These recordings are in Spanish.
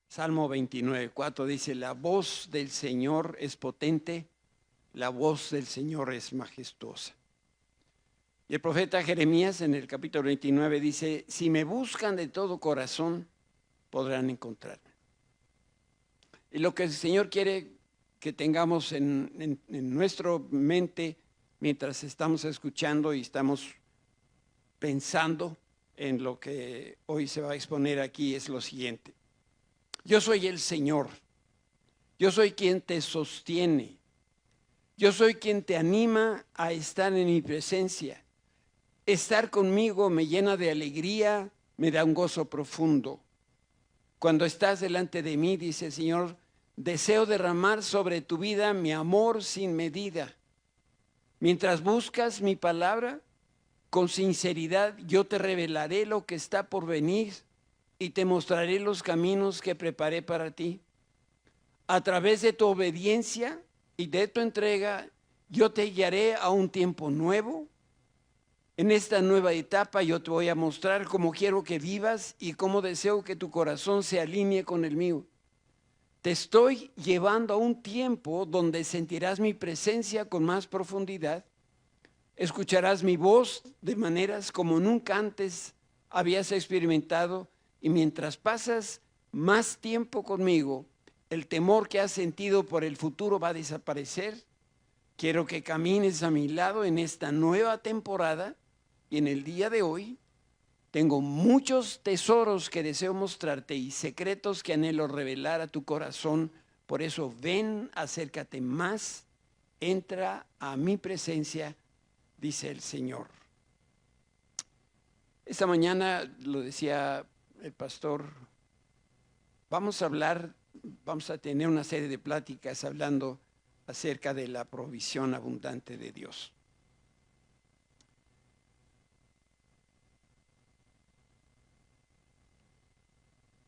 Salmo 29:4 dice: la voz del Señor es potente, la voz del Señor es majestuosa. Y el profeta Jeremías en el capítulo 29 dice: si me buscan de todo corazón, podrán encontrarme. Y lo que el Señor quiere que tengamos en nuestra mente mientras estamos escuchando y estamos pensando en lo que hoy se va a exponer aquí es lo siguiente: yo soy el Señor, yo soy quien te sostiene, yo soy quien te anima a estar en mi presencia. Estar conmigo me llena de alegría, me da un gozo profundo. Cuando estás delante de mí, dice el Señor, deseo derramar sobre tu vida mi amor sin medida. Mientras buscas mi palabra, con sinceridad yo te revelaré lo que está por venir y te mostraré los caminos que preparé para ti. A través de tu obediencia y de tu entrega, yo te guiaré a un tiempo nuevo. En esta nueva etapa yo te voy a mostrar cómo quiero que vivas y cómo deseo que tu corazón se alinee con el mío. Te estoy llevando a un tiempo donde sentirás mi presencia con más profundidad. Escucharás mi voz de maneras como nunca antes habías experimentado, y mientras pasas más tiempo conmigo, el temor que has sentido por el futuro va a desaparecer. Quiero que camines a mi lado en esta nueva temporada. Y en el día de hoy tengo muchos tesoros que deseo mostrarte y secretos que anhelo revelar a tu corazón. Por eso ven, acércate más, entra a mi presencia, dice el Señor. Esta mañana, lo decía el pastor, vamos a tener una serie de pláticas hablando acerca de la provisión abundante de Dios.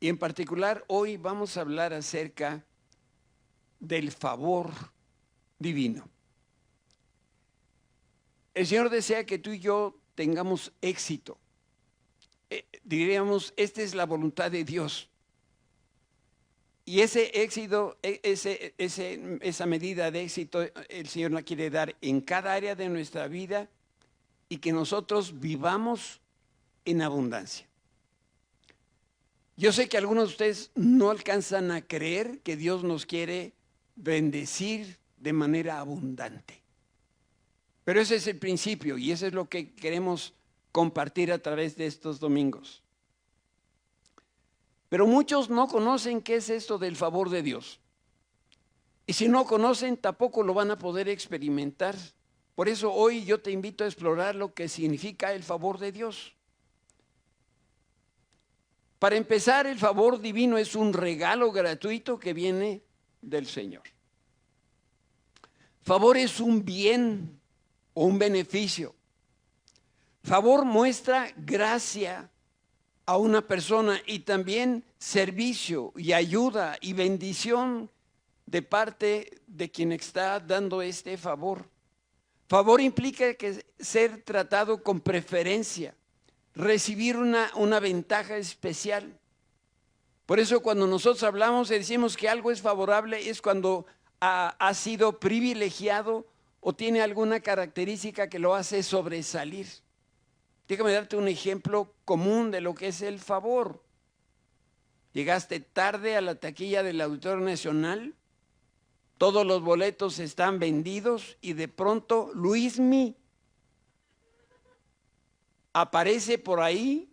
Y en particular hoy vamos a hablar acerca del favor divino. El Señor desea que tú y yo tengamos éxito. Diríamos, esta es la voluntad de Dios. Y ese éxito, esa medida de éxito, el Señor la quiere dar en cada área de nuestra vida y que nosotros vivamos en abundancia. Yo sé que algunos de ustedes no alcanzan a creer que Dios nos quiere bendecir de manera abundante. Pero ese es el principio y eso es lo que queremos compartir a través de estos domingos. Pero muchos no conocen qué es esto del favor de Dios. Y si no conocen, tampoco lo van a poder experimentar. Por eso hoy yo te invito a explorar lo que significa el favor de Dios. Para empezar, el favor divino es un regalo gratuito que viene del Señor. Favor es un bien o un beneficio. Favor muestra gracia a una persona y también servicio y ayuda y bendición de parte de quien está dando este favor. Favor implica que ser tratado con preferencia, recibir una ventaja especial. Por eso cuando nosotros hablamos y decimos que algo es favorable, es cuando ha sido privilegiado o tiene alguna característica que lo hace sobresalir. Déjame darte un ejemplo común de lo que es el favor. Llegaste tarde a la taquilla del Auditorio Nacional, todos los boletos están vendidos y de pronto Luismi aparece por ahí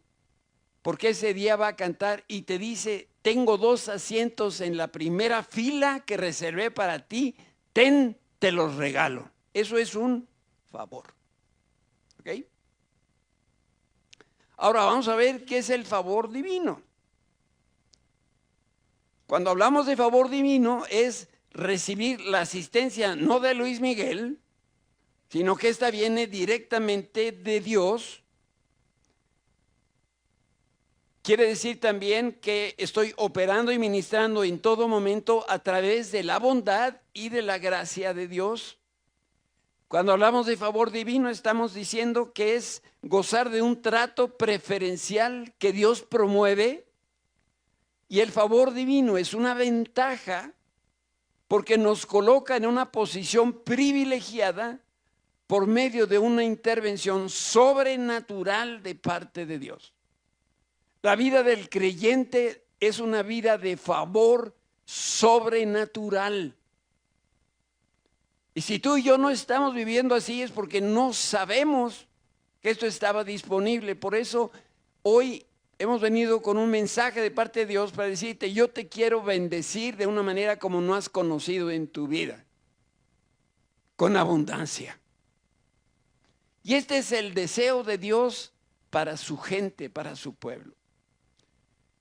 porque ese día va a cantar y te dice: tengo 2 asientos en la primera fila que reservé para ti, te los regalo. Eso es un favor. ¿Ok? Ahora vamos a ver qué es el favor divino. Cuando hablamos de favor divino es recibir la asistencia no de Luis Miguel, sino que esta viene directamente de Dios. Quiere decir también que estoy operando y ministrando en todo momento a través de la bondad y de la gracia de Dios. Cuando hablamos de favor divino estamos diciendo que es gozar de un trato preferencial que Dios promueve Y el favor divino es una ventaja porque nos coloca en una posición privilegiada por medio de una intervención sobrenatural de parte de Dios. La vida del creyente es una vida de favor sobrenatural. Y si tú y yo no estamos viviendo así es porque no sabemos que esto estaba disponible. Por eso hoy hemos venido con un mensaje de parte de Dios para decirte, yo te quiero bendecir de una manera como no has conocido en tu vida, con abundancia. Y este es el deseo de Dios para su gente, para su pueblo.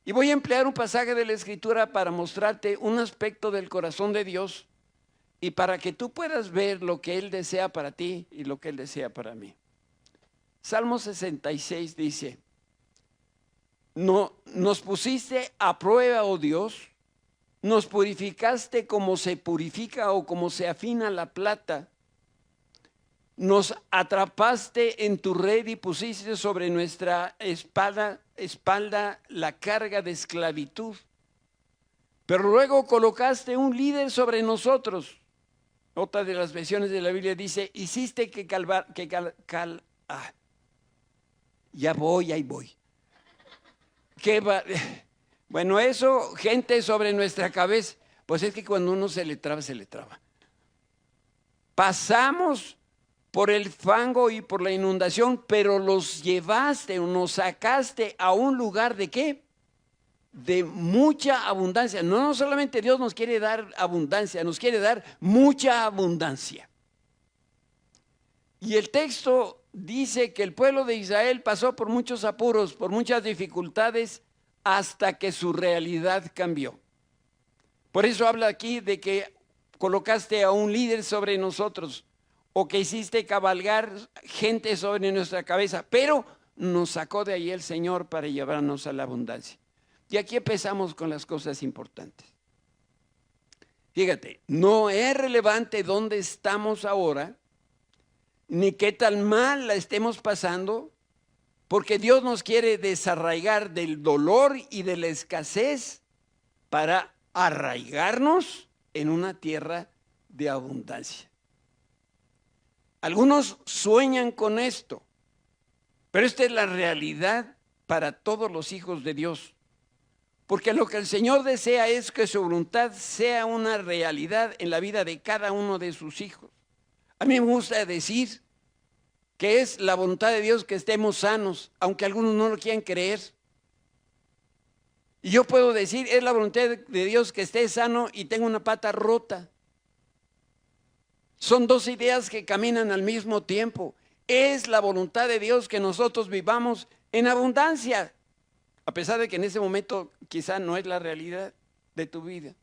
Y voy a emplear un pasaje de la Escritura para mostrarte un aspecto del corazón de Dios y para que tú puedas ver lo que Él desea para ti y lo que Él desea para mí. Salmo 66 dice, no, nos pusiste a prueba, oh Dios, nos purificaste como se purifica o como se afina la plata, nos atrapaste en tu red y pusiste sobre nuestra espalda la carga de esclavitud, pero luego colocaste un líder sobre nosotros. Otra de las versiones de la Biblia dice, hiciste que ya voy, ahí voy. Bueno, eso, gente sobre nuestra cabeza, pues es que cuando uno se le traba, se le traba. Pasamos por el fango y por la inundación, pero los llevaste o nos sacaste a un lugar de ¿qué? De mucha abundancia. No solamente Dios nos quiere dar abundancia, nos quiere dar mucha abundancia. Y el texto dice que el pueblo de Israel pasó por muchos apuros, por muchas dificultades, hasta que su realidad cambió. Por eso habla aquí de que colocaste a un líder sobre nosotros, o que hiciste cabalgar gente sobre nuestra cabeza, pero nos sacó de ahí el Señor para llevarnos a la abundancia. Y aquí empezamos con las cosas importantes. Fíjate, no es relevante dónde estamos ahora, ni qué tan mal la estemos pasando, porque Dios nos quiere desarraigar del dolor y de la escasez para arraigarnos en una tierra de abundancia. Algunos sueñan con esto, pero esta es la realidad para todos los hijos de Dios. Porque lo que el Señor desea es que su voluntad sea una realidad en la vida de cada uno de sus hijos. A mí me gusta decir que es la voluntad de Dios que estemos sanos, aunque algunos no lo quieran creer. Y yo puedo decir, es la voluntad de Dios que esté sano y tenga una pata rota. Son dos ideas que caminan al mismo tiempo. Es la voluntad de Dios que nosotros vivamos en abundancia, a pesar de que en ese momento quizá no es la realidad de tu vida.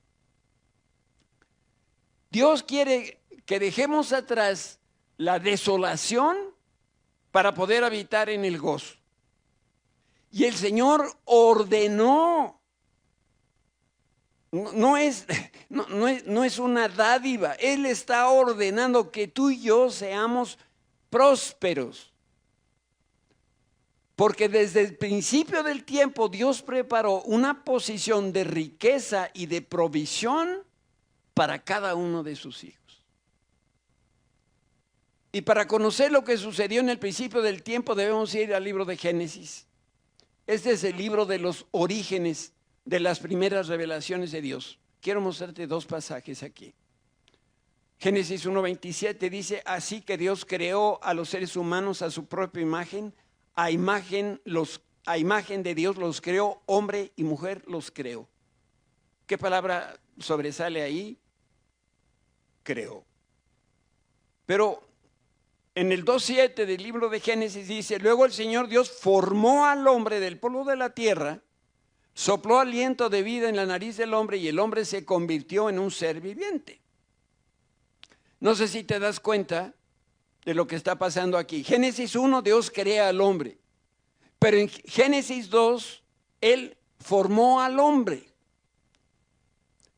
Dios quiere que dejemos atrás la desolación para poder habitar en el gozo. Y el Señor ordenó. No es una dádiva. Él está ordenando que tú y yo seamos prósperos. Porque desde el principio del tiempo Dios preparó una posición de riqueza y de provisión para cada uno de sus hijos. Y para conocer lo que sucedió en el principio del tiempo debemos ir al libro de Génesis. Este es el libro de los orígenes de las primeras revelaciones de Dios. Quiero mostrarte dos pasajes aquí. Génesis 1:27 dice, así que Dios creó a los seres humanos a su propia imagen, a imagen de Dios los creó, hombre y mujer los creó. ¿Qué palabra sobresale ahí? Creó. Pero en el 2:7 del libro de Génesis dice, luego el Señor Dios formó al hombre del polvo de la tierra, sopló aliento de vida en la nariz del hombre y el hombre se convirtió en un ser viviente. No sé si te das cuenta de lo que está pasando aquí. Génesis 1, Dios crea al hombre. Pero en Génesis 2, Él formó al hombre.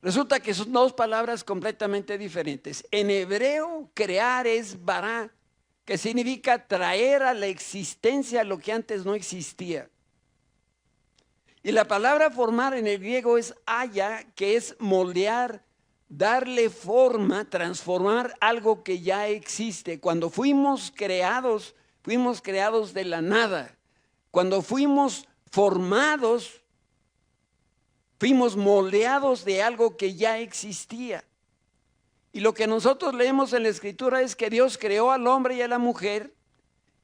Resulta que son dos palabras completamente diferentes. En hebreo, crear es bará, que significa traer a la existencia lo que antes no existía. Y la palabra formar en el griego es haya, que es moldear, darle forma, transformar algo que ya existe. Cuando fuimos creados de la nada. Cuando fuimos formados, fuimos moldeados de algo que ya existía. Y lo que nosotros leemos en la Escritura es que Dios creó al hombre y a la mujer,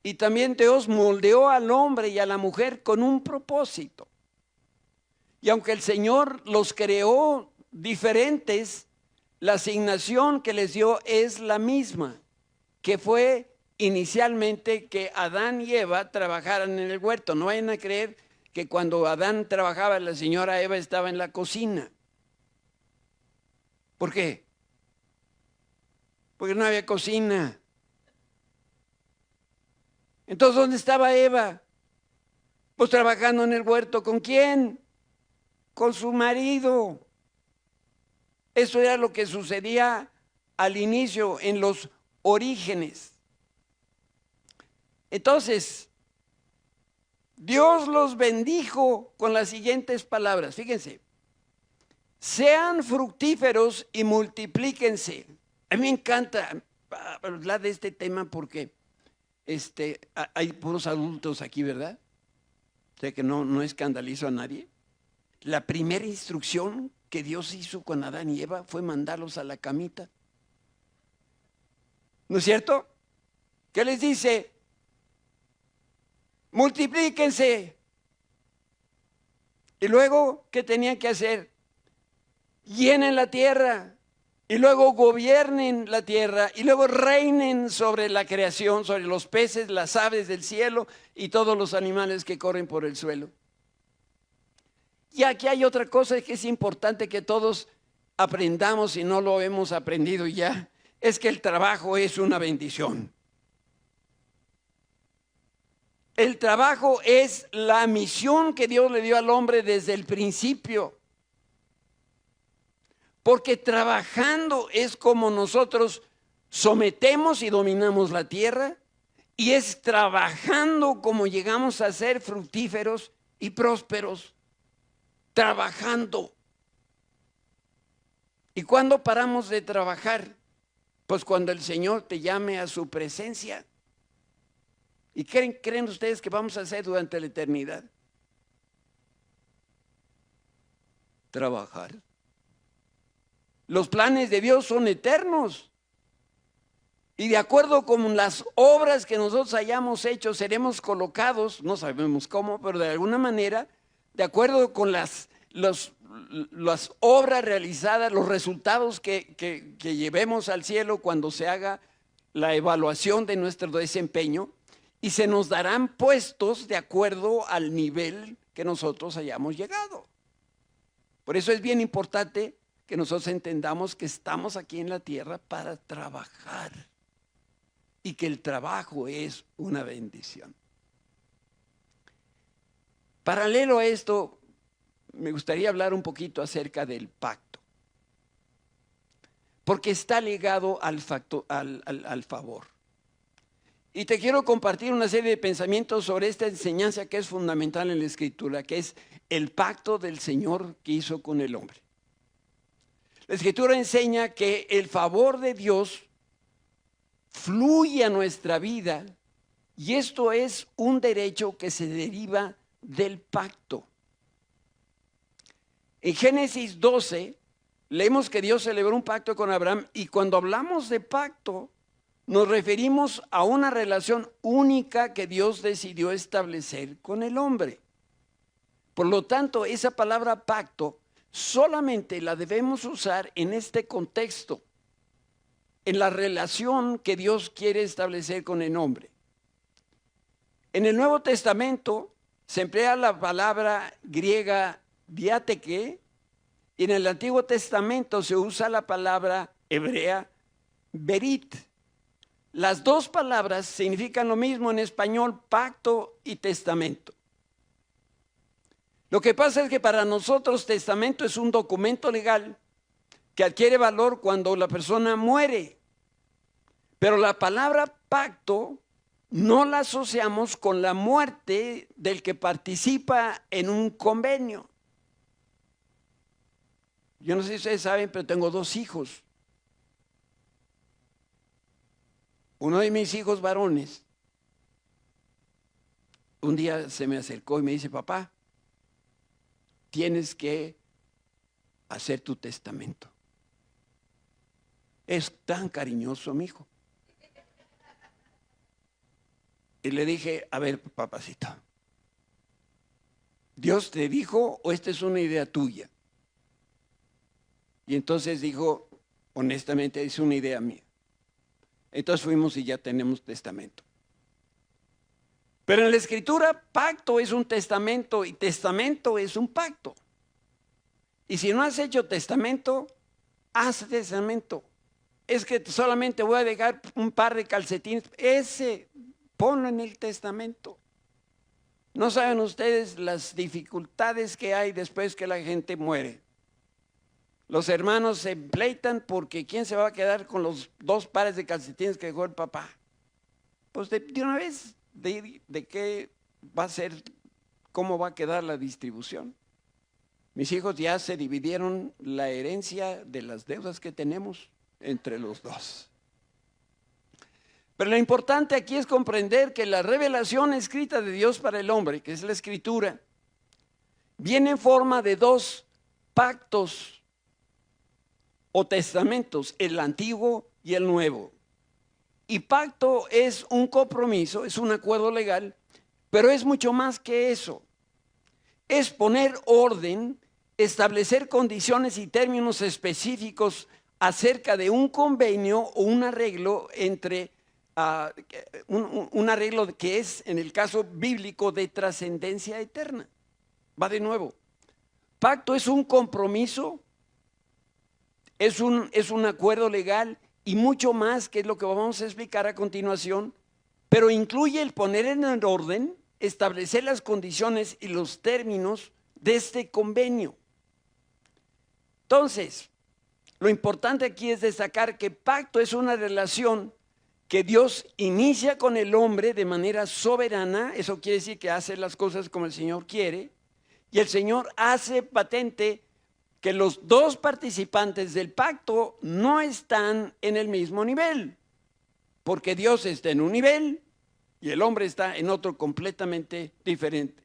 y también Dios moldeó al hombre y a la mujer con un propósito. Y aunque el Señor los creó diferentes, la asignación que les dio es la misma, que fue inicialmente que Adán y Eva trabajaran en el huerto. No vayan a creer que cuando Adán trabajaba, la señora Eva estaba en la cocina. ¿Por qué? Porque no había cocina. Entonces, ¿dónde estaba Eva? Pues trabajando en el huerto. ¿Con quién? Con su marido. Eso era lo que sucedía al inicio, en los orígenes. Entonces, Dios los bendijo con las siguientes palabras. Fíjense, sean fructíferos y multiplíquense. A mí me encanta hablar de este tema porque hay puros adultos aquí, ¿verdad? O sea que no escandalizo a nadie. La primera instrucción que Dios hizo con Adán y Eva fue mandarlos a la camita. ¿No es cierto? ¿Qué les dice? Multiplíquense. Y luego, ¿qué tenían que hacer? Llenen la tierra. Y luego gobiernen la tierra. Y luego reinen sobre la creación, sobre los peces, las aves del cielo y todos los animales que corren por el suelo. Y aquí hay otra cosa que es importante que todos aprendamos si no lo hemos aprendido ya. Es que el trabajo es una bendición. El trabajo es la misión que Dios le dio al hombre desde el principio. Porque trabajando es como nosotros sometemos y dominamos la tierra, y es trabajando como llegamos a ser fructíferos y prósperos. Trabajando. ¿Y cuándo paramos de trabajar? Pues cuando el Señor te llame a su presencia. ¿Y creen ustedes que vamos a hacer durante la eternidad? Trabajar. Los planes de Dios son eternos. Y de acuerdo con las obras que nosotros hayamos hecho, seremos colocados, no sabemos cómo, pero de alguna manera, de acuerdo con las obras realizadas, los resultados que llevemos al cielo cuando se haga la evaluación de nuestro desempeño, y se nos darán puestos de acuerdo al nivel que nosotros hayamos llegado. Por eso es bien importante que nosotros entendamos que estamos aquí en la tierra para trabajar y que el trabajo es una bendición. Paralelo a esto, me gustaría hablar un poquito acerca del pacto, porque está ligado al favor. Y te quiero compartir una serie de pensamientos sobre esta enseñanza que es fundamental en la Escritura, que es el pacto del Señor que hizo con el hombre. La Escritura enseña que el favor de Dios fluye a nuestra vida, y esto es un derecho que se deriva del pacto. En Génesis 12 leemos que Dios celebró un pacto con Abraham, y cuando hablamos de pacto nos referimos a una relación única que Dios decidió establecer con el hombre. Por lo tanto, esa palabra pacto solamente la debemos usar en este contexto, en la relación que Dios quiere establecer con el hombre. En el Nuevo Testamento se emplea la palabra griega diateke, y en el Antiguo Testamento se usa la palabra hebrea berit. Las dos palabras significan lo mismo en español, pacto y testamento. Lo que pasa es que para nosotros testamento es un documento legal que adquiere valor cuando la persona muere. Pero la palabra pacto no la asociamos con la muerte del que participa en un convenio. Yo no sé si ustedes saben, pero tengo 2 hijos. Uno de mis hijos varones, un día se me acercó y me dice: papá, tienes que hacer tu testamento. Es tan cariñoso mi hijo. Y le dije: a ver, papacito, ¿Dios te dijo o esta es una idea tuya? Y entonces dijo: honestamente, es una idea mía. Entonces fuimos y ya tenemos testamento. Pero en la Escritura, pacto es un testamento y testamento es un pacto. Y si no has hecho testamento, haz testamento. Es que solamente voy a dejar un par de calcetines. Ese, ponlo en el testamento. No saben ustedes las dificultades que hay después que la gente muere. Los hermanos se pleitan porque ¿quién se va a quedar con los 2 pares de calcetines que dejó el papá? Pues de una vez, de qué va a ser, cómo va a quedar la distribución. Mis hijos ya se dividieron la herencia de las deudas que tenemos entre los 2. Pero lo importante aquí es comprender que la revelación escrita de Dios para el hombre, que es la Escritura, viene en forma de 2 pactos o testamentos, el antiguo y el nuevo. Y pacto es un compromiso, es un acuerdo legal, pero es mucho más que eso. Es poner orden, establecer condiciones y términos específicos acerca de un convenio o un arreglo entre un arreglo que es, en el caso bíblico, de trascendencia eterna. Va de nuevo. Pacto es un compromiso, es un acuerdo legal y mucho más, que es lo que vamos a explicar a continuación, pero incluye el poner en orden, establecer las condiciones y los términos de este convenio. Entonces, lo importante aquí es destacar que pacto es una relación que Dios inicia con el hombre de manera soberana. Eso quiere decir que hace las cosas como el Señor quiere, y el Señor hace patente que los 2 participantes del pacto no están en el mismo nivel, porque Dios está en un nivel y el hombre está en otro completamente diferente.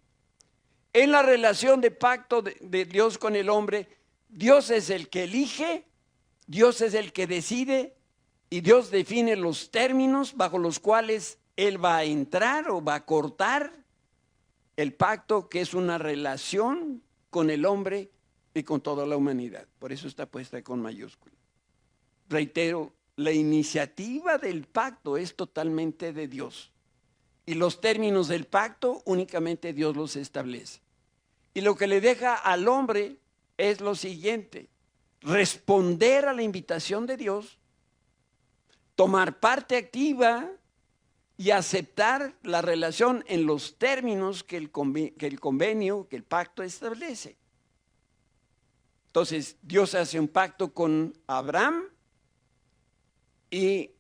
En la relación de pacto de Dios con el hombre, Dios es el que elige, Dios es el que decide y Dios define los términos bajo los cuales Él va a entrar o va a cortar el pacto, que es una relación con el hombre y con toda la humanidad. Por eso está puesta con mayúscula. Reitero, la iniciativa del pacto es totalmente de Dios. Y los términos del pacto únicamente Dios los establece. Y lo que le deja al hombre es lo siguiente: responder a la invitación de Dios, tomar parte activa y aceptar la relación en los términos que el convenio, que el pacto establece. Entonces, Dios hace un pacto con Abraham y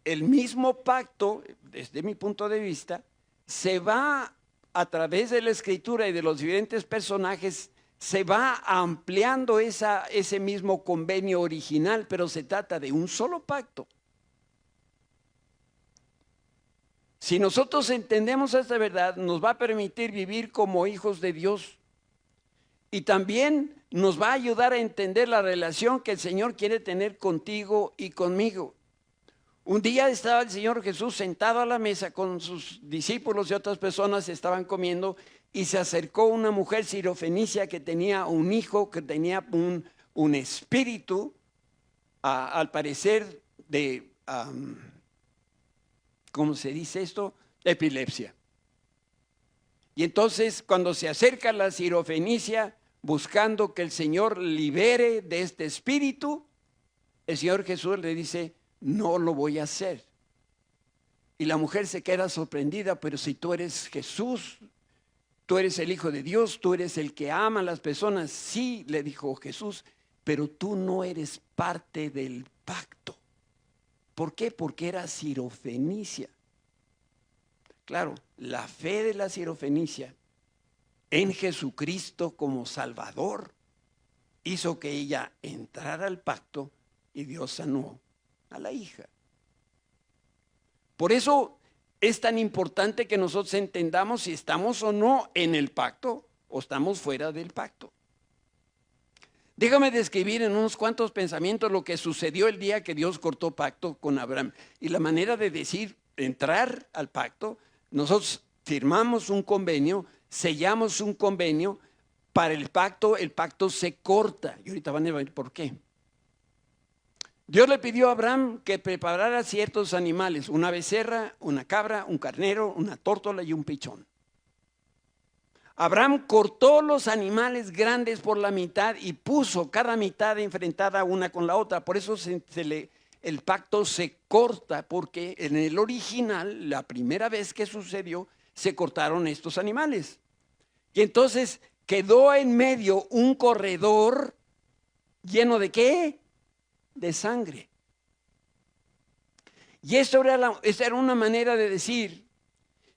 el mismo pacto, desde mi punto de vista, se va a través de la Escritura y de los diferentes personajes, se va ampliando ese mismo convenio original, pero se trata de un solo pacto. Si nosotros entendemos esta verdad, nos va a permitir vivir como hijos de Dios. Y también nos va a ayudar a entender la relación que el Señor quiere tener contigo y conmigo. Un día estaba el Señor Jesús sentado a la mesa con sus discípulos y otras personas estaban comiendo, y se acercó una mujer sirofenicia que tenía un hijo que tenía un espíritu, al parecer de, ¿cómo se dice esto? Epilepsia. Y entonces cuando se acerca la sirofenicia buscando que el Señor libere de este espíritu, el Señor Jesús le dice: no lo voy a hacer. Y la mujer se queda sorprendida: pero si tú eres Jesús, tú eres el Hijo de Dios, tú eres el que ama a las personas. Sí, le dijo Jesús, pero tú no eres parte del pacto. ¿Por qué? Porque era sirofenicia. Claro, la fe de la sirofenicia en Jesucristo como Salvador hizo que ella entrara al pacto y Dios sanó a la hija. Por eso es tan importante que nosotros entendamos si estamos o no en el pacto o estamos fuera del pacto. Déjame describir en unos cuantos pensamientos lo que sucedió el día que Dios cortó pacto con Abraham. Y la manera de decir entrar al pacto, nosotros firmamos un convenio, sellamos un convenio para el pacto se corta. Y ahorita van a ver por qué. Dios le pidió a Abraham que preparara ciertos animales, una becerra, una cabra, un carnero, una tórtola y un pichón. Abraham cortó los animales grandes por la mitad y puso cada mitad enfrentada una con la otra. Por eso el pacto se corta, porque en el original, la primera vez que sucedió, se cortaron estos animales. Y entonces quedó en medio un corredor lleno de ¿qué? De sangre. Y esta era una manera de decir: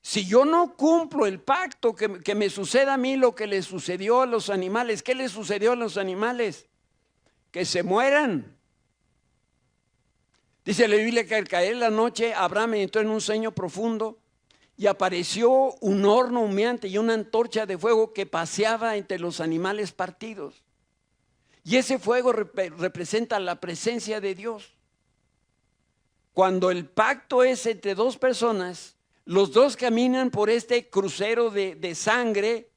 si yo no cumplo el pacto, que me suceda a mí lo que le sucedió a los animales. ¿Qué le sucedió a los animales? Que se mueran. Dice la Biblia que al caer la noche, Abraham entró en un sueño profundo y apareció un horno humeante y una antorcha de fuego que paseaba entre los animales partidos. Y ese fuego representa la presencia de Dios. Cuando el pacto es entre dos personas, los dos caminan por este crucero de sangre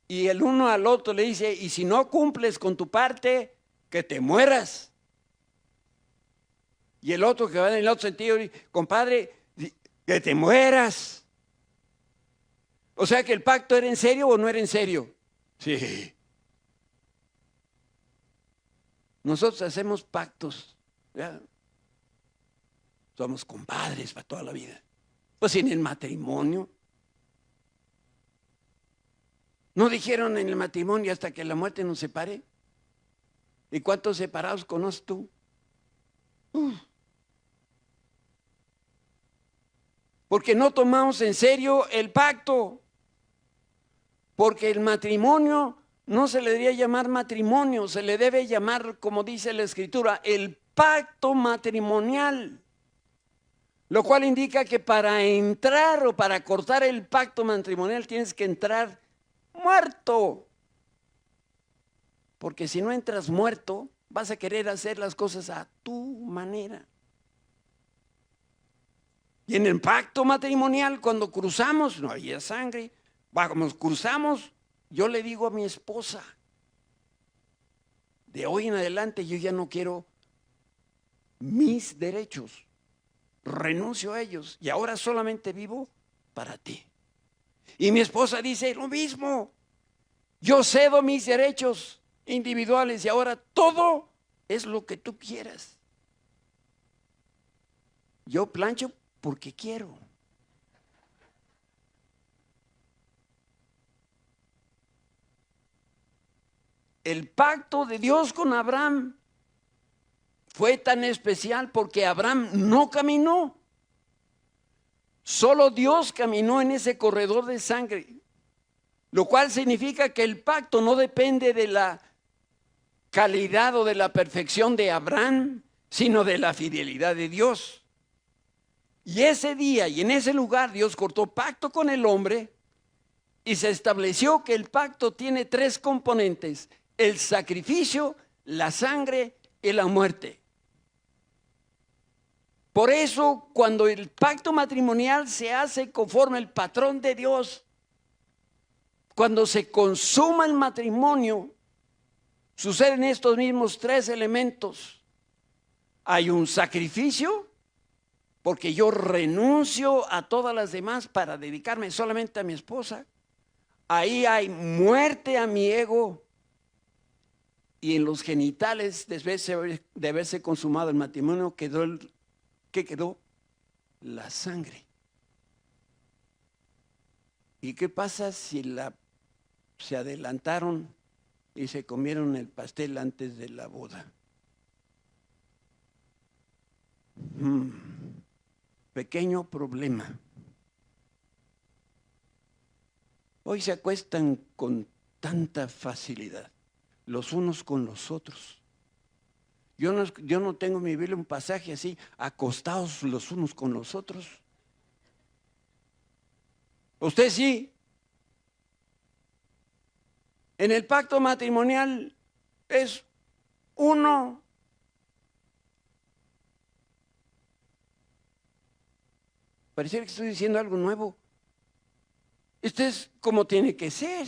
y el uno al otro le dice: y si no cumples con tu parte, que te mueras. Y el otro que va en el otro sentido dice: compadre, que te mueras. O sea que el pacto era en serio o no era en serio. Sí. Nosotros hacemos pactos, ¿ya? Somos compadres para toda la vida. Pues en el matrimonio. ¿No dijeron en el matrimonio hasta que la muerte nos separe? ¿Y cuántos separados conoces tú? Porque no tomamos en serio el pacto. Porque el matrimonio no se le debería llamar matrimonio, se le debe llamar, como dice la Escritura, el pacto matrimonial. Lo cual indica que para entrar o para cortar el pacto matrimonial tienes que entrar muerto. Porque si no entras muerto, vas a querer hacer las cosas a tu manera. Y en el pacto matrimonial, cuando cruzamos, no había sangre. Vamos, cruzamos, yo le digo a mi esposa: de hoy en adelante yo ya no quiero mis derechos. Renuncio a ellos y ahora solamente vivo para ti. Y mi esposa dice lo mismo: yo cedo mis derechos individuales y ahora todo es lo que tú quieras. Yo plancho porque quiero. El pacto de Dios con Abraham fue tan especial porque Abraham no caminó. Solo Dios caminó en ese corredor de sangre. Lo cual significa que el pacto no depende de la calidad o de la perfección de Abraham, sino de la fidelidad de Dios. Y ese día y en ese lugar Dios cortó pacto con el hombre y se estableció que el pacto tiene tres componentes: el sacrificio, la sangre y la muerte. Por eso, cuando el pacto matrimonial se hace conforme el patrón de Dios, cuando se consuma el matrimonio, suceden estos mismos tres elementos. Hay un sacrificio, porque yo renuncio a todas las demás para dedicarme solamente a mi esposa. Ahí hay muerte a mi ego. Y en los genitales, después de haberse consumado el matrimonio, ¿qué quedó? La sangre. ¿Y qué pasa si se adelantaron y se comieron el pastel antes de la boda? Pequeño problema. Hoy se acuestan con tanta facilidad, los unos con los otros. Yo no tengo en mi Biblia un pasaje así, acostados los unos con los otros. Usted sí. En el pacto matrimonial es uno. Pareciera que estoy diciendo algo nuevo. Esto es como tiene que ser.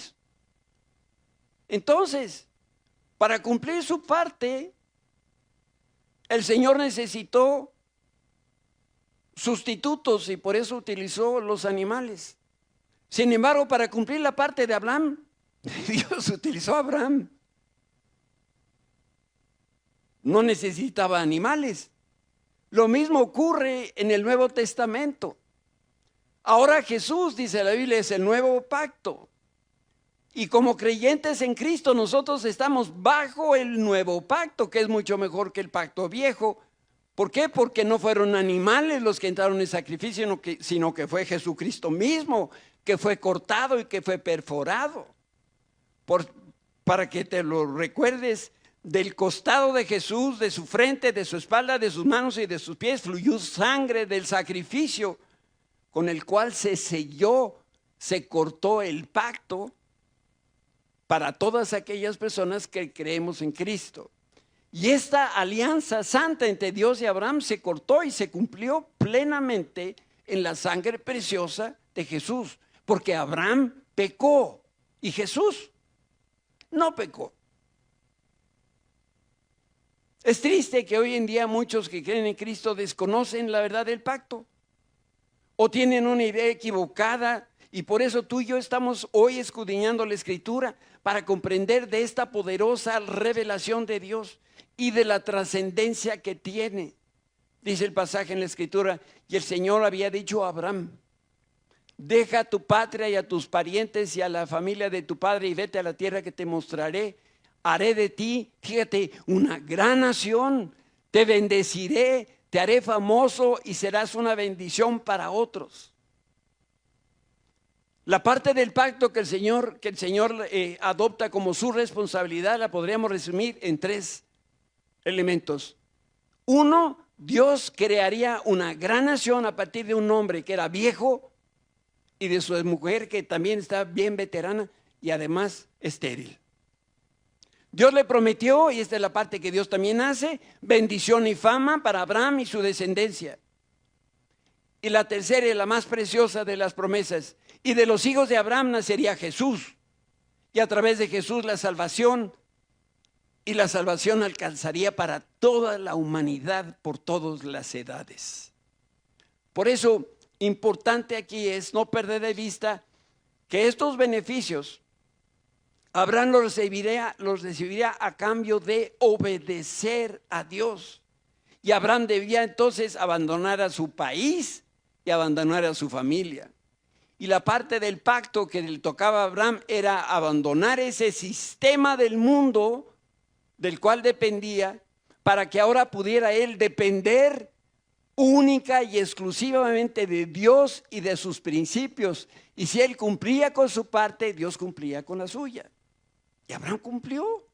Entonces, para cumplir su parte, el Señor necesitó sustitutos y por eso utilizó los animales. Sin embargo, para cumplir la parte de Abraham, Dios utilizó a Abraham. No necesitaba animales. Lo mismo ocurre en el Nuevo Testamento. Ahora Jesús, dice la Biblia, es el nuevo pacto. Y como creyentes en Cristo, nosotros estamos bajo el nuevo pacto, que es mucho mejor que el pacto viejo. ¿Por qué? Porque no fueron animales los que entraron en sacrificio, sino que fue Jesucristo mismo, que fue cortado y que fue perforado. Para que te lo recuerdes, del costado de Jesús, de su frente, de su espalda, de sus manos y de sus pies, fluyó sangre del sacrificio con el cual se selló, se cortó el pacto para todas aquellas personas que creemos en Cristo. Y esta alianza santa entre Dios y Abraham se cortó y se cumplió plenamente en la sangre preciosa de Jesús, porque Abraham pecó y Jesús no pecó. Es triste que hoy en día muchos que creen en Cristo desconocen la verdad del pacto o tienen una idea equivocada, y por eso tú y yo estamos hoy escudriñando la Escritura para comprender de esta poderosa revelación de Dios y de la trascendencia que tiene. Dice el pasaje en la Escritura: y el Señor había dicho a Abraham: deja a tu patria y a tus parientes y a la familia de tu padre y vete a la tierra que te mostraré. Haré de ti, fíjate, una gran nación, te bendeciré, te haré famoso y serás una bendición para otros. La parte del pacto que el Señor adopta como su responsabilidad la podríamos resumir en 3 elementos. 1, Dios crearía una gran nación a partir de un hombre que era viejo y de su mujer que también está bien veterana y además estéril. Dios le prometió, y esta es la parte que Dios también hace, bendición y fama para Abraham y su descendencia. Y la tercera y la más preciosa de las promesas: y de los hijos de Abraham nacería Jesús, y a través de Jesús la salvación, y la salvación alcanzaría para toda la humanidad por todas las edades. Por eso, importante aquí es no perder de vista que estos beneficios Abraham los recibiría a cambio de obedecer a Dios. Y Abraham debía entonces abandonar a su país y abandonar a su familia. Y la parte del pacto que le tocaba a Abraham era abandonar ese sistema del mundo del cual dependía, para que ahora pudiera él depender única y exclusivamente de Dios y de sus principios. Y si él cumplía con su parte, Dios cumplía con la suya. Y Abraham cumplió.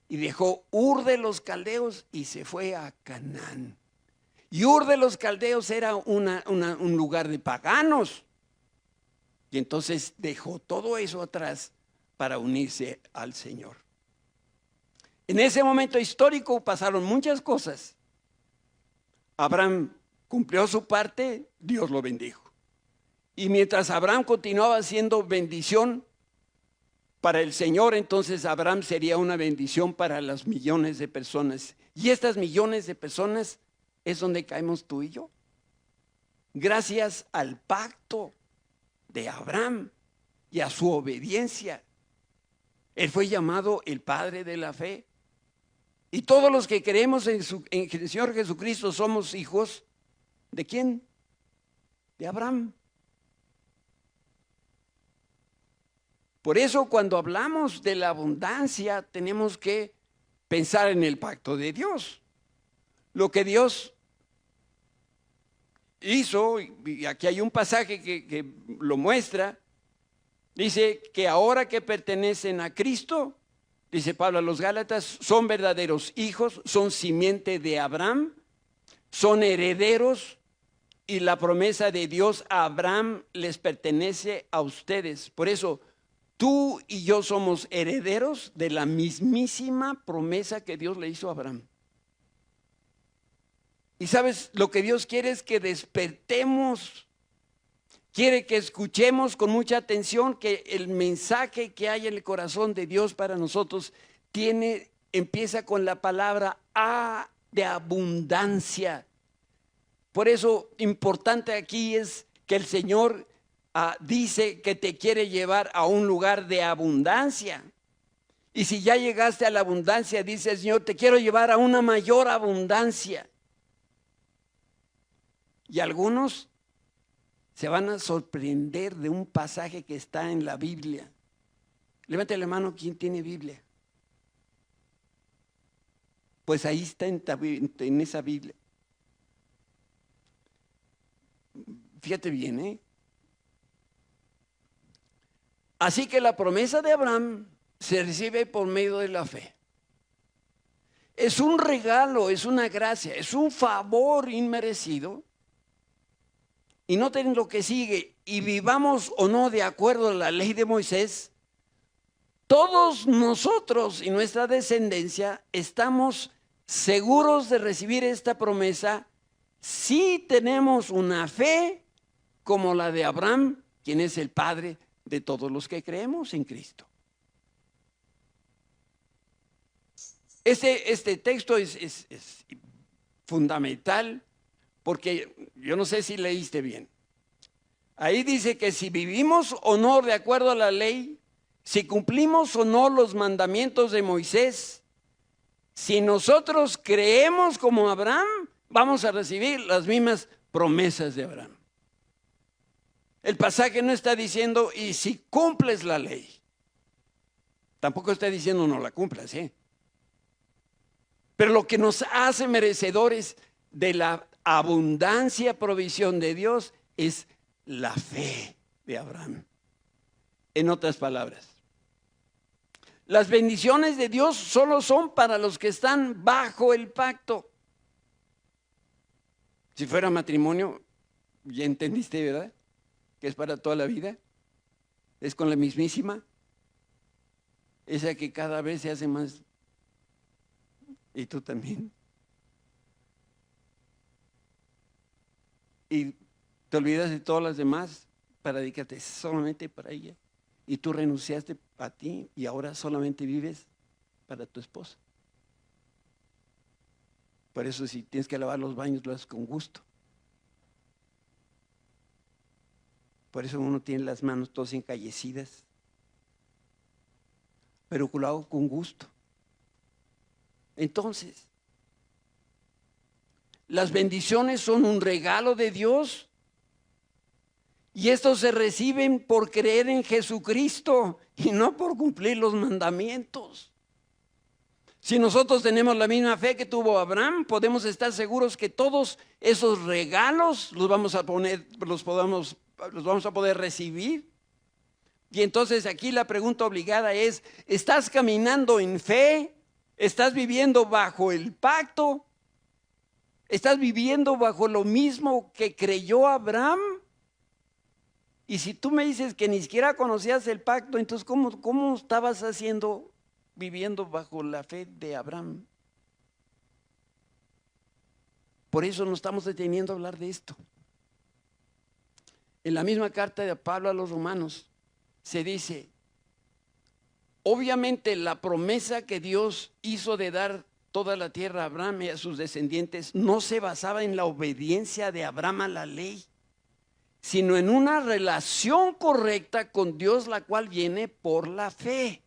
Y dejó Ur de los Caldeos y se fue a Canaán. Y Ur de los Caldeos era un lugar de paganos. Y entonces dejó todo eso atrás para unirse al Señor. En ese momento histórico pasaron muchas cosas. Abraham cumplió su parte, Dios lo bendijo. Y mientras Abraham continuaba siendo bendición para el Señor, entonces Abraham sería una bendición para las millones de personas. Y estas millones de personas es donde caemos tú y yo. Gracias al pacto de Abraham y a su obediencia. Él fue llamado el Padre de la fe. Y todos los que creemos en el Señor Jesucristo somos hijos ¿de quién? De Abraham. Por eso cuando hablamos de la abundancia tenemos que pensar en el pacto de Dios. Lo que Dios hizo, y aquí hay un pasaje que lo muestra, Dice que ahora que pertenecen a Cristo, dice Pablo a los Gálatas, son verdaderos hijos, son simiente de Abraham, son herederos y la promesa de Dios a Abraham les pertenece a ustedes. Por eso, tú y yo somos herederos de la mismísima promesa que Dios le hizo a Abraham. Y sabes, lo que Dios quiere es que despertemos, quiere que escuchemos con mucha atención que el mensaje que hay en el corazón de Dios para nosotros empieza con la palabra A de abundancia. Por eso importante aquí es que el Señor dice que te quiere llevar a un lugar de abundancia. Y si ya llegaste a la abundancia, dice el Señor, te quiero llevar a una mayor abundancia. Y algunos se van a sorprender de un pasaje que está en la Biblia. Levante la mano, ¿quién tiene Biblia? Pues ahí está en esa Biblia. Fíjate bien, ¿eh? Así que la promesa de Abraham se recibe por medio de la fe. Es un regalo, es una gracia, es un favor inmerecido. Y noten lo que sigue, y vivamos o no de acuerdo a la ley de Moisés, todos nosotros y nuestra descendencia estamos seguros de recibir esta promesa si tenemos una fe como la de Abraham, quien es el padre de todos los que creemos en Cristo. Este texto es fundamental porque yo no sé si leíste bien. Ahí dice que si vivimos o no de acuerdo a la ley, si cumplimos o no los mandamientos de Moisés, si nosotros creemos como Abraham, vamos a recibir las mismas promesas de Abraham. El pasaje no está diciendo, y si cumples la ley. Tampoco está diciendo no la cumplas, ¿eh? Pero lo que nos hace merecedores de la abundancia provisión de Dios es la fe de Abraham. En otras palabras, las bendiciones de Dios solo son para los que están bajo el pacto. Si fuera matrimonio, ya entendiste, ¿verdad? Que es para toda la vida. Es con la mismísima. Esa que cada vez se hace más. Y tú también. Y te olvidas de todas las demás para dedicarte solamente para ella. Y tú renunciaste a ti y ahora solamente vives para tu esposa. Por eso si tienes que lavar los baños, lo haces con gusto. Por eso uno tiene las manos todas encallecidas. Pero lo hago con gusto. Entonces, las bendiciones son un regalo de Dios y estos se reciben por creer en Jesucristo y no por cumplir los mandamientos. Si nosotros tenemos la misma fe que tuvo Abraham, podemos estar seguros que todos esos regalos los vamos a poder recibir. Y entonces aquí la pregunta obligada es, ¿estás caminando en fe? ¿Estás viviendo bajo el pacto? ¿Estás viviendo bajo lo mismo que creyó Abraham? Y si tú me dices que ni siquiera conocías el pacto, entonces ¿cómo estabas viviendo bajo la fe de Abraham? Por eso no estamos deteniendo a hablar de esto. En la misma carta de Pablo a los romanos se dice, obviamente la promesa que Dios hizo de dar toda la tierra a Abraham y a sus descendientes no se basaba en la obediencia de Abraham a la ley, sino en una relación correcta con Dios, la cual viene por la fe.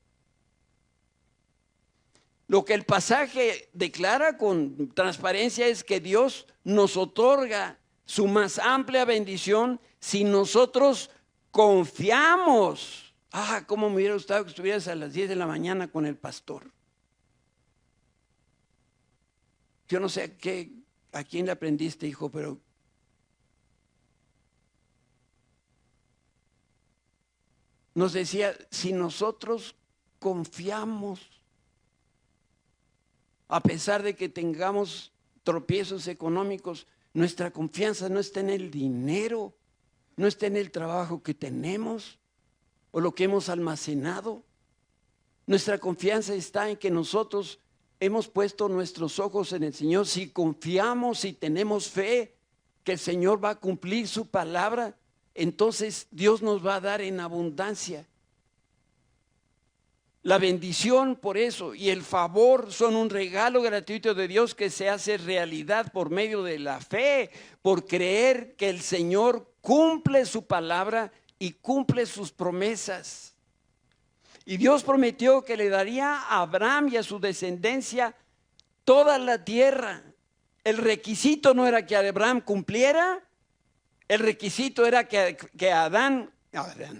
Lo que el pasaje declara con transparencia es que Dios nos otorga su más amplia bendición si nosotros confiamos. Cómo me hubiera gustado que estuvieras a las 10 de la mañana con el pastor. Yo no sé a quién le aprendiste, hijo, pero nos decía, si nosotros confiamos, a pesar de que tengamos tropiezos económicos, nuestra confianza no está en el dinero, no está en el trabajo que tenemos o lo que hemos almacenado. Nuestra confianza está en que nosotros hemos puesto nuestros ojos en el Señor. Si confiamos y tenemos fe que el Señor va a cumplir su palabra, entonces Dios nos va a dar en abundancia. La bendición por eso y el favor son un regalo gratuito de Dios que se hace realidad por medio de la fe, por creer que el Señor cumple su palabra y cumple sus promesas. Y Dios prometió que le daría a Abraham y a su descendencia toda la tierra. El requisito no era que Abraham cumpliera, el requisito era que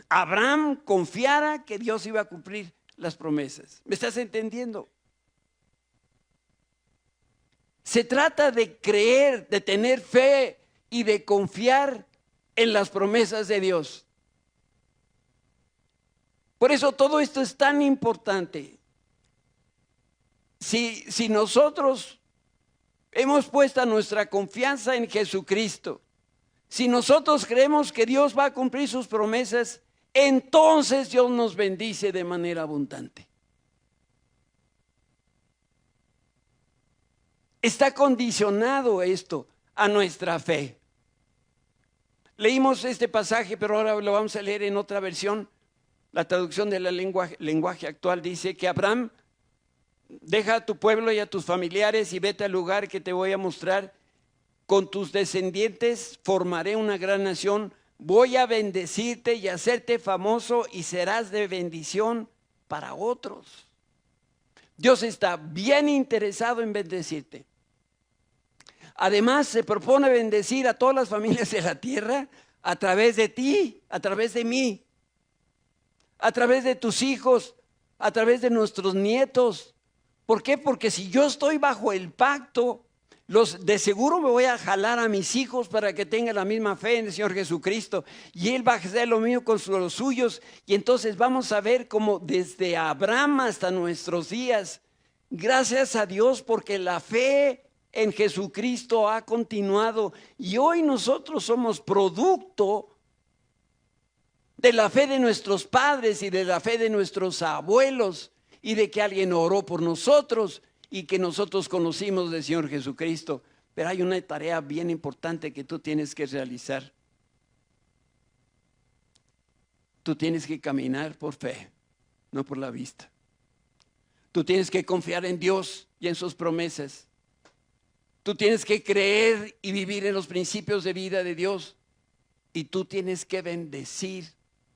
Abraham confiara que Dios iba a cumplir las promesas. ¿Me estás entendiendo? Se trata de creer, de tener fe y de confiar en las promesas de Dios. Por eso todo esto es tan importante. Si nosotros hemos puesto nuestra confianza en Jesucristo, si nosotros creemos que Dios va a cumplir sus promesas, entonces Dios nos bendice de manera abundante. Está condicionado esto a nuestra fe. Leímos este pasaje, pero ahora lo vamos a leer en otra versión. La traducción del lenguaje actual dice que Abraham, deja a tu pueblo y a tus familiares y vete al lugar que te voy a mostrar. Con tus descendientes formaré una gran nación. Voy a bendecirte y hacerte famoso y serás de bendición para otros. Dios está bien interesado en bendecirte. Además, se propone bendecir a todas las familias de la tierra a través de ti, a través de mí, a través de tus hijos, a través de nuestros nietos. ¿Por qué? Porque si yo estoy bajo el pacto, de seguro me voy a jalar a mis hijos para que tengan la misma fe en el Señor Jesucristo, y Él va a hacer lo mismo con los suyos. Y entonces vamos a ver cómo desde Abraham hasta nuestros días, gracias a Dios, porque la fe en Jesucristo ha continuado, y hoy nosotros somos producto de la fe de nuestros padres y de la fe de nuestros abuelos, y de que alguien oró por nosotros y que nosotros conocimos del Señor Jesucristo. Pero hay una tarea bien importante que tú tienes que realizar. Tú tienes que caminar por fe, no por la vista. Tú tienes que confiar en Dios y en sus promesas. Tú tienes que creer y vivir en los principios de vida de Dios. Y tú tienes que bendecir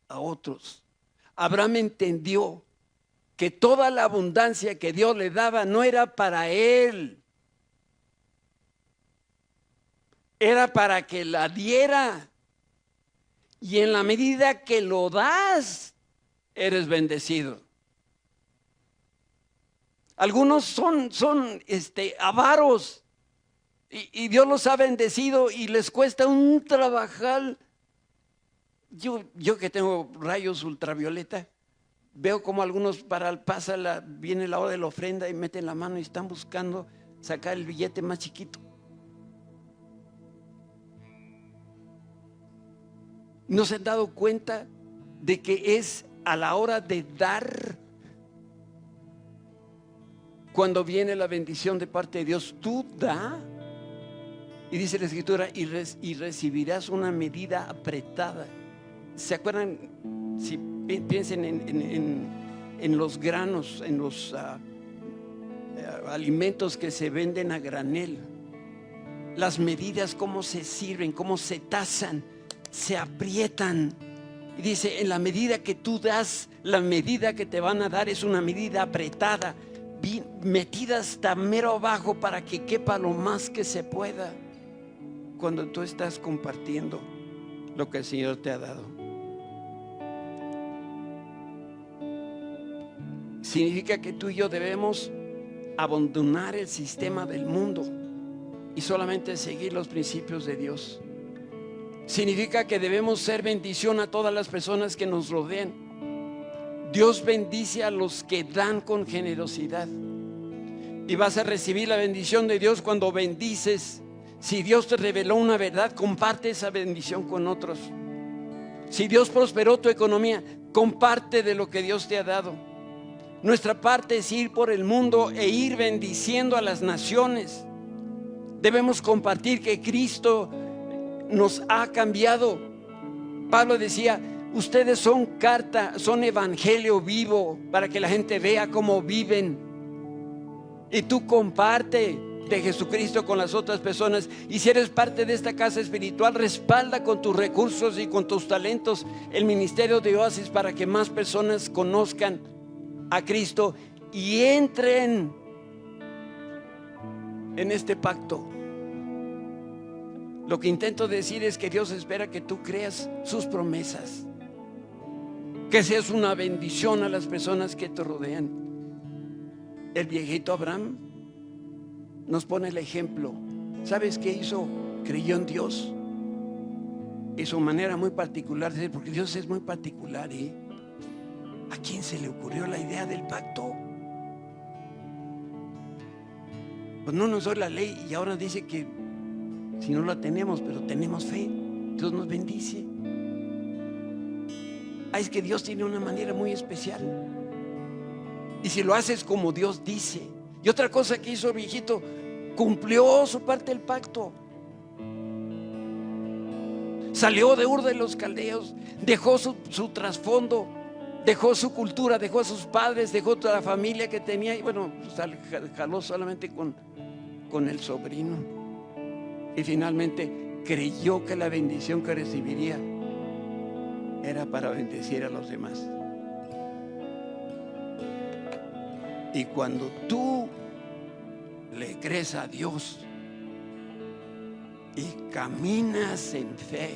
a otros. Abraham entendió que toda la abundancia que Dios le daba no era para él, era para que la diera. Y en la medida que lo das, eres bendecido. Algunos son avaros, y Dios los ha bendecido y les cuesta un trabajar. Yo que tengo rayos ultravioleta, veo como algunos viene la hora de la ofrenda y meten la mano y están buscando sacar el billete más chiquito. ¿No se han dado cuenta de que es a la hora de dar cuando viene la bendición de parte de Dios? Tú da, y dice la Escritura, y recibirás una medida apretada. ¿Se acuerdan? Si piensen en los granos, en los alimentos que se venden a granel, las medidas, cómo se sirven, cómo se tasan, se aprietan. Y dice, en la medida que tú das, la medida que te van a dar es una medida apretada, metida hasta mero abajo para que quepa lo más que se pueda, cuando tú estás compartiendo lo que el Señor te ha dado. Significa que tú y yo debemos abandonar el sistema del mundo y solamente seguir los principios de Dios. Significa que debemos ser bendición a todas las personas que nos rodean. Dios bendice a los que dan con generosidad. Y vas a recibir la bendición de Dios cuando bendices. Si Dios te reveló una verdad, comparte esa bendición con otros. Si Dios prosperó tu economía, comparte de lo que Dios te ha dado. Nuestra parte es ir por el mundo e ir bendiciendo a las naciones. Debemos compartir que Cristo nos ha cambiado. Pablo decía: ustedes son carta, son evangelio vivo para que la gente vea cómo viven. Y tú comparte de Jesucristo con las otras personas. Y si eres parte de esta casa espiritual, respalda con tus recursos y con tus talentos el ministerio de Oasis para que más personas conozcan a Cristo y entren en este pacto. Lo que intento decir es que Dios espera que tú creas sus promesas, que seas una bendición a las personas que te rodean. El viejito Abraham nos pone el ejemplo. ¿Sabes qué hizo? Creyó en Dios y su manera muy particular de ser, porque Dios es muy particular. ¿A quién se le ocurrió la idea del pacto? Pues no nos dio la ley y ahora dice que si no la tenemos, pero tenemos fe, Dios nos bendice. Es que Dios tiene una manera muy especial. Y si lo haces como Dios dice. Y otra cosa que hizo el viejito, cumplió su parte del pacto. Salió de Ur de los Caldeos, dejó su trasfondo, dejó su cultura, dejó a sus padres, dejó toda la familia que tenía. Y bueno, jaló solamente con el sobrino. Y finalmente creyó que la bendición que recibiría era para bendecir a los demás. Y cuando tú le crees a Dios y caminas en fe,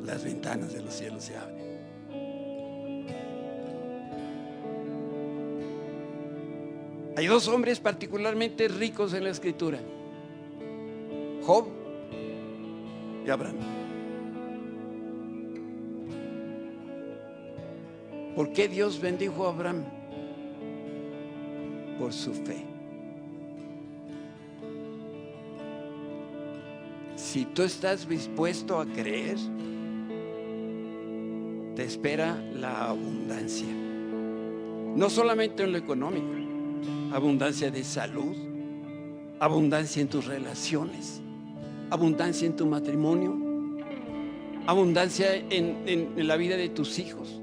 las ventanas de los cielos se abren. Hay dos hombres particularmente ricos en la Escritura: Job y Abraham. ¿Por qué Dios bendijo a Abraham? Por su fe. Si tú estás dispuesto a creer, te espera la abundancia. No solamente en lo económico, abundancia de salud, abundancia en tus relaciones, abundancia en tu matrimonio, abundancia en la vida de tus hijos,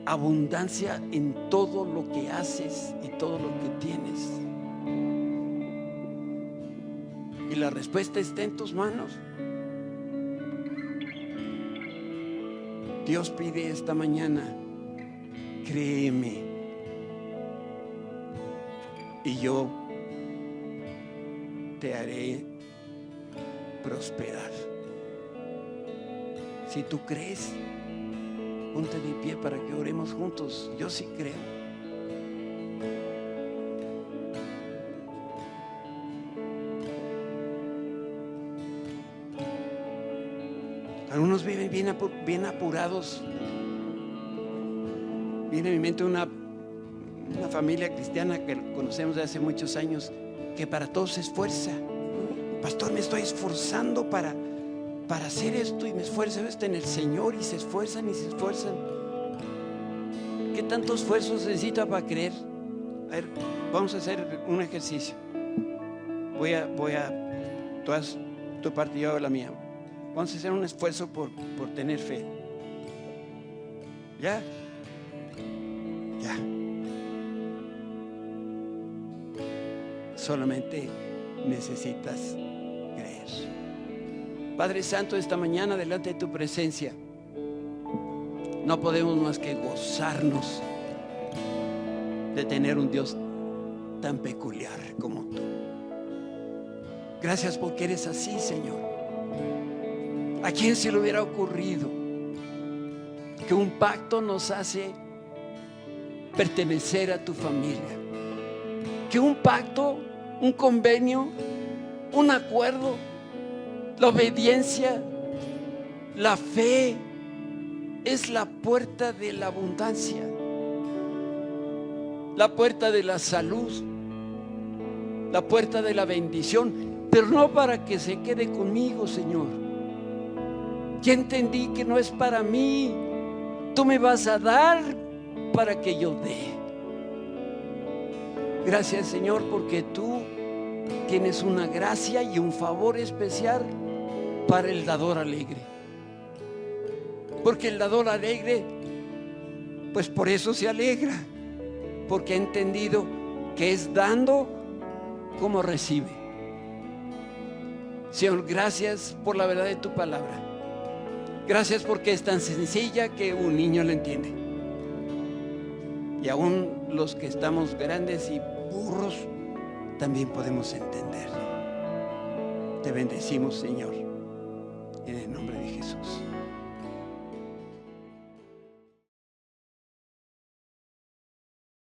abundancia en todo lo que haces y todo lo que tienes. Y la respuesta está en tus manos. Dios pide esta mañana: créeme y yo te haré prosperar. Si tú crees, ponte de pie para que oremos juntos. Yo sí creo. Algunos viven bien apurados. Viene a mi mente una familia cristiana que conocemos de hace muchos años, que para todo se esfuerza. Pastor, me estoy esforzando para hacer esto y me esfuerzo en el Señor, y se esfuerzan y se esfuerzan. ¿Qué tanto esfuerzo se necesita para creer? A ver, vamos a hacer un ejercicio. Tú haz tu parte y yo hago la mía. Vamos a hacer un esfuerzo por tener fe. ¿Ya? Ya. Solamente necesitas creer. Padre Santo, esta mañana delante de tu presencia no podemos más que gozarnos de tener un Dios tan peculiar como tú. Gracias porque eres así, Señor. ¿A quién se le hubiera ocurrido que un pacto nos hace pertenecer a tu familia? Que un pacto, un convenio, un acuerdo, la obediencia, la fe, es la puerta de la abundancia, la puerta de la salud, la puerta de la bendición, pero no para que se quede conmigo, Señor. Ya entendí que no es para mí. Tú me vas a dar para que yo dé. Gracias, Señor, porque tú tienes una gracia y un favor especial para el dador alegre. Porque el dador alegre, pues por eso se alegra, porque ha entendido que es dando como recibe. Señor, gracias por la verdad de tu palabra. Gracias porque es tan sencilla que un niño la entiende. Y aún los que estamos grandes y burros también podemos entender. Te bendecimos, Señor, en el nombre de Jesús.